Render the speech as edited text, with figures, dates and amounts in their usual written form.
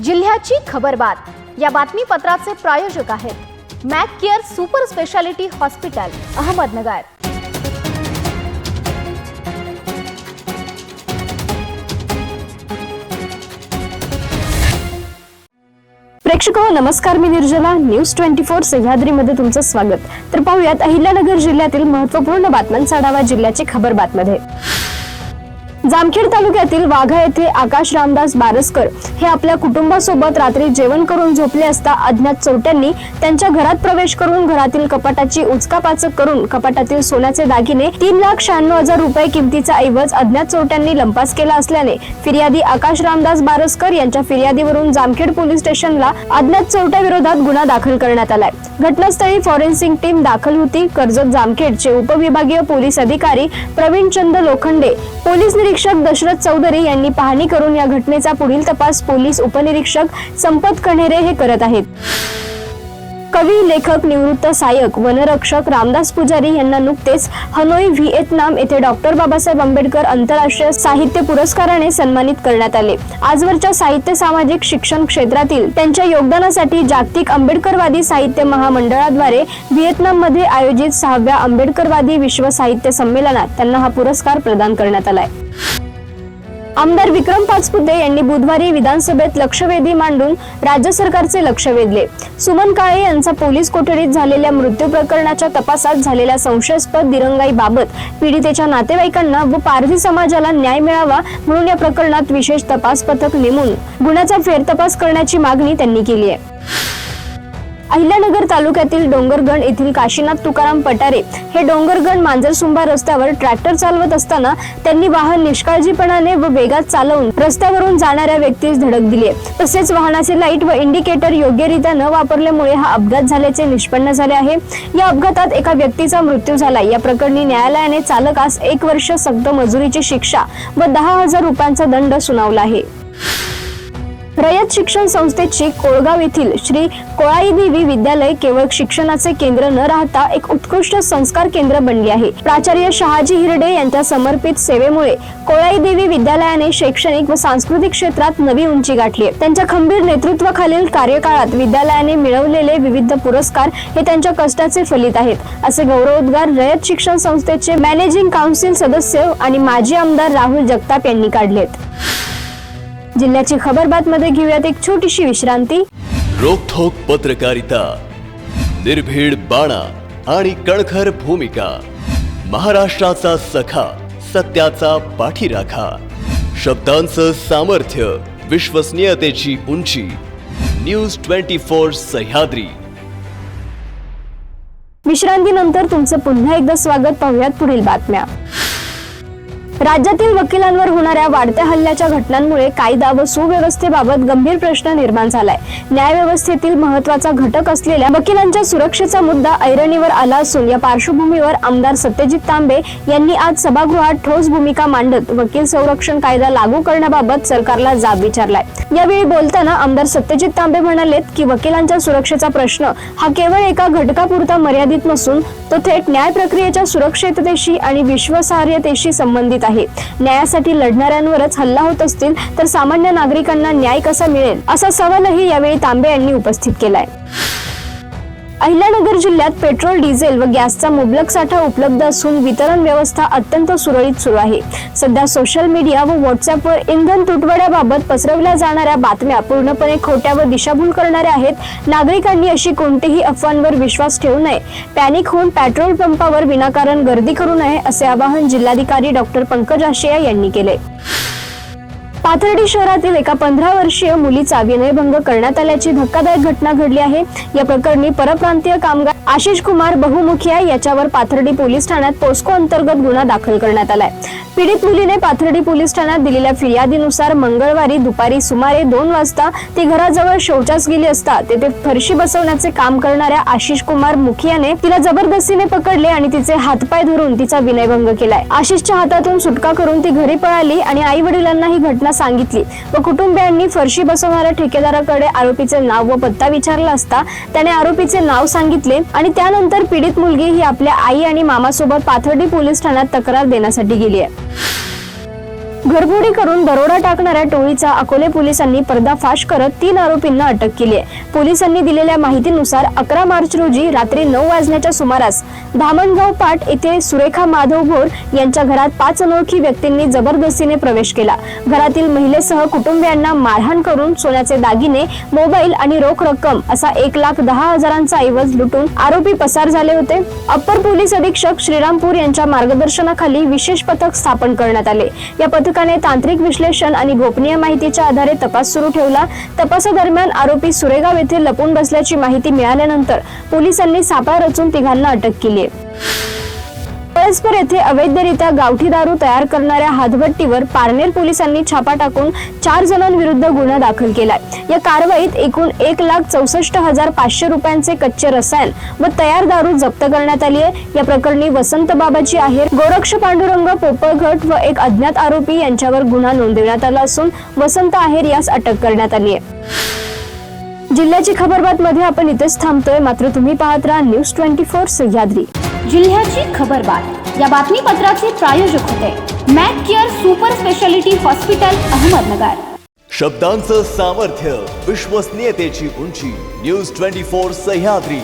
जिल्ह्याची खबरबात या बातमीपत्राचे प्रायोजक आहेत Mac Care super speciality hospital Ahmednagar. प्रेक्षको नमस्कार, मी निर्जला। न्यूज 24 सह्याद्री मध्ये तुमचं स्वागत। तर पाहूयात अहिल्यानगर जिल्ह्यातील महत्त्वपूर्ण बातम्यांचा आढावा जिल्ह्याची खबरबातमध्ये। जामखेड तालुक्यातील वाघा येथे आकाश रामदास बारसकर हे आपल्या कुटुंबासोबत रात्री जेवण करून झोपले असता अज्ञात चोरट्यांनी त्यांच्या घरात प्रवेश करून घरातील कपाटाची उचकापाचक करून कपाटातील सोन्याचे दागिने 3,96,000 रुपये किमतीचा ऐवज अज्ञात चोरट्यांनी लंपास केला असल्याने फिर्यादी आकाश रामदास बारसकर यांच्या फिर्यादीवरून जामखेड पोलीस स्टेशनला अज्ञात चोरट्याविरोधात गुन्हा दाखल करण्यात आलाय। घटनास्थळी फॉरेन्सिक टीम दाखल होती। कर्जत जामखेडचे उपविभागीय पोलीस अधिकारी प्रवीणचंद लोखंडे, पोलीस निरीक्षक दशरथ चौधरी यांनी पाहणी करून या घटनेचा पुढील तपास पोलीस उपनिरीक्षक संपत कण्हेरे हे करत आहेत। कवी, लेखक, निवृत्त सहाय्यक वनरक्षक रामदास पुजारी यांना नुकतेच हनोई व्हिएतनाम येथे डॉक्टर बाबासाहेब आंबेडकर आंतरराष्ट्रीय साहित्य पुरस्काराने सन्मानित करण्यात आले। आजवरच्या साहित्य सामाजिक शिक्षण क्षेत्रातील त्यांच्या योगदानासाठी जागतिक आंबेडकरवादी साहित्य महामंडळाद्वारे व्हिएतनाममध्ये आयोजित 6व्या आंबेडकरवादी विश्व साहित्य संमेलनात त्यांना हा पुरस्कार प्रदान करण्यात आलाय। आमदार विक्रम पाचपुते यांनी बुधवारी विधानसभेत लक्षवेधी मांडून राज्य सरकारचे लक्ष वेधले। सुमन काळे यांचा पोलीस कोठडीत झालेल्या मृत्यू प्रकरणाच्या तपासात झालेल्या संशयास्पद दिरंगाईबाबत पीडितेच्या नातेवाईकांना व पारधी समाजाला न्याय मिळावा म्हणून या प्रकरणात विशेष तपास पथक नेमून गुन्ह्याचा फेरतपास करण्याची मागणी त्यांनी केली आहे। अहिल्यानगर तालुक्यातील डोंगरगण येथील काशीनाथ तुकाराम पटारे हे डोंगरगण मांजरसुंबा रस्त्यावर ट्रॅक्टर चालवत असताना त्यांनी वाहन निष्काळजीपणाने व वेगात चालवून रस्त्यावरून जाणाऱ्या व्यक्तीस धडक दिली। तसेच वाहनाचे लाईट व इंडिकेटर योग्यरित्या न वापरल्यामुळे हा अपघात झाल्याचे निष्पन्न झाले आहे। या अपघातात एका व्यक्तीचा मृत्यू झाला। या प्रकरणी न्यायालयाने चालकास 1 वर्ष सक्त मजुरीची शिक्षा व 10,000 रुपयांचा दंड सुनावला आहे। रयत शिक्षण संस्थेची कोळगाव येथील श्री कोळाई देवी विद्यालय केवळ शिक्षणाचे केंद्र न राहता एक उत्कृष्ट संस्कार केंद्र बनले आहे। प्राचार्य शहाजी हिरडे यांच्या समर्पित सेवेमुळे कोळाई देवी विद्यालयाने शैक्षणिक व सांस्कृतिक क्षेत्रात नवी उंची गाठली आहे। त्यांच्या खंबीर नेतृत्वाखालील कार्यकाळात विद्यालयाने मिळवलेले विविध पुरस्कार हे त्यांच्या कष्टाचे फलित आहेत, असे गौरवोद्गार रयत शिक्षण संस्थेचे मॅनेजिंग काउन्सिल सदस्य आणि माजी आमदार राहुल जगताप यांनी काढलेत। जिल्ह्याची खबरबात मध्ये घेऊयात एक छोटीशी विश्रांती। रोखोक पत्रकारिता, निर्भीड बाणा आणि कणखर भूमिका, महाराष्ट्राचा सखा, सत्याचा पाठीराखा, शब्दांचं सामर्थ्य, विश्वसनीयतेची उंची। न्यूज 24 सह्याद्री। विश्रांतीनंतर तुमचं पुन्हा एकदा स्वागत। पाहूयात पुढील बातम्या। राज्यातील वकिलांवर होणाऱ्या वाढत्या हल्ल्याच्या घटनांमुळे कायदा व सुव्यवस्थेबाबत गंभीर प्रश्न निर्माण झालाय। न्यायव्यवस्थेतील महत्त्वाचा घटक असलेल्या वकिलांच्या सुरक्षेचा मुद्दा ऐरणीवर आला असून या पार्श्वभूमीवर आमदार सत्यजित तांबे यांनी आज सभागृहात ठोस भूमिका मांडत वकील संरक्षण कायदा लागू करण्याबाबत सरकारला जाब विचारलाय। यावेळी बोलताना आमदार सत्यजित तांबे म्हणालेत की वकिलांच्या सुरक्षेचा प्रश्न हा केवळ एका घटकापुरता मर्यादित नसून तो थेट न्याय प्रक्रियेच्या सुरक्षिततेशी आणि विश्वासार्हतेशी संबंधित आहे। न्यायासाठी लढणाऱ्यांवरच हल्ला होत असतील तर सामान्य नागरिकांना न्याय कसा मिळेल असा सवालही यावेळी तांबे यांनी उपस्थित केलाय। अहिल्यानगर जिल्ह्यात पेट्रोल, डिझेल व गॅसचा मुबलक साठा उपलब्ध असून वितरण व्यवस्था अत्यंत सुरळीत सुरू आहे। सध्या सोशल मीडिया व व्हॉट्सअपवर इंधन तुटवड्याबाबत पसरवल्या जाणाऱ्या बातम्या पूर्णपणे खोट्या व दिशाभूल करणाऱ्या आहेत। नागरिकांनी अशी कोणतीही अफवांवर विश्वास ठेवू नये, पॅनिक होऊन पेट्रोल पंपावर विनाकारण गर्दी करू नये असे आवाहन जिल्हाधिकारी डॉक्टर पंकज आशिया यांनी केले। पाथर्डी शहरातील एका 15 वर्षीय मुलीचा विनयभंग करण्यात आल्याची धक्कादायक घटना घडली आहे। या प्रकरणी परप्रांतीय कामगार आशिष कुमार बहुमुखिया याच्यावर पाथर्डी पोलीस ठाण्यात पोस्को अंतर्गत गुन्हा दाखल करण्यात आलाय। पीडित मुलीने पाथर्डी पोलीस ठाण्यात दिलेल्या फिर्यादीनुसार मंगळवारी दुपारी सुमारे 2 वाजता ती घराजवळ शौचास गेली असता तेथे फरशी बसवण्याचे काम करणाऱ्या आशिष कुमार मुखियाने तिला जबरदस्तीने पकडले आणि तिचे हातपाय धरून तिचा विनयभंग केलाय। आशिषच्या हातातून सुटका करून ती घरी पळाली आणि आई वडिलांना ही घटना सांगितली व कुटुंबियांनी फरशी बसवणाऱ्या ठेकेदाराकडे आरोपीचे नाव व पत्ता विचारला असता त्याने आरोपीचे नाव सांगितले आणि त्यानंतर पीडित मुलगी ही आपल्या आई आणि मामासोबत पाथर्डी पोलीस ठाण्यात तक्रार देण्यासाठी गेली आहे। घरफोडी करून दरोडा टाकणाऱ्या टोळीचा अकोले पोलिसांनी पर्दाफाश करत 3 आरोपींना अटक केली आहे. पोलिसांनी दिलेल्या माहितीनुसार 11 मार्च रोजी रात्री 9 वाजण्याच्या सुमारास धामणगाव पाट येथे सुरेखा माधव भोर यांच्या घरात 5 अनोळखी व्यक्तींनी जबरदस्तीने प्रवेश केला. घरातील महिलेसह कुटुंबियांना मारहाण करून सोन्याचे दागिने, मोबाईल आणि रोख रक्कम असा 1,10,000चा ऐवज लुटून आरोपी पसार झाले होते. अप्पर पोलीस अधीक्षक श्रीरामपूर यांच्या मार्गदर्शनाखाली विशेष पथक स्थापन करण्यात आले. या पथकाने तांत्रिक विश्लेषण आणि गोपनीय माहितीच्या आधारे तपास सुरू ठेवला. तपासादरम्यान आरोपी सुरेगाव येथे लपून बसल्याची माहिती मिळाल्यानंतर पोलिसांनी सापळा रचून तिघांना अटक केली आहे. परस्पर येथे अवैधरित्या गावठी दारू तयार करणाऱ्या हातभट्टीवर पारनेर पोलिसांनी छापा टाकून 4 जणांविरुद्ध गुन्हा दाखल केलाय. या कारवाईत एकूण 1,64,500 रुपयांचे कच्चे रसायन व तयार दारू जप्त करण्यात आली आहे. या प्रकरणी वसंत बाबाची आहेर, गोरक्ष पांडुरंग पोपळघट व एक अज्ञात आरोपी यांच्यावर गुन्हा नोंदवण्यात आला असून वसंत आहेर यास अटक करण्यात आली आहे. जिल्ह्याची खबरबात मध्ये आपण इथेच थांबतोय, मात्र तुम्ही पाहत राहा न्यूज 24 सह्याद्री. जिल्ह्याची खबरबात या बातमीपत्राचे प्रायोजक होते Mac Care super speciality hospital Ahmednagar. शब्दांचं सामर्थ्य, विश्वसनीयतेची उंची. न्यूज 24 सह्याद्री.